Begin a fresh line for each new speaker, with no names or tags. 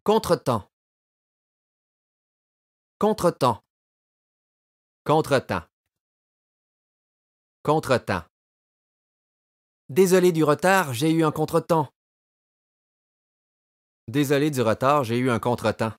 Contretemps. Contretemps. Contretemps. Contretemps. Désolé du retard, j'ai eu un contretemps. Désolé du retard, j'ai eu un contretemps.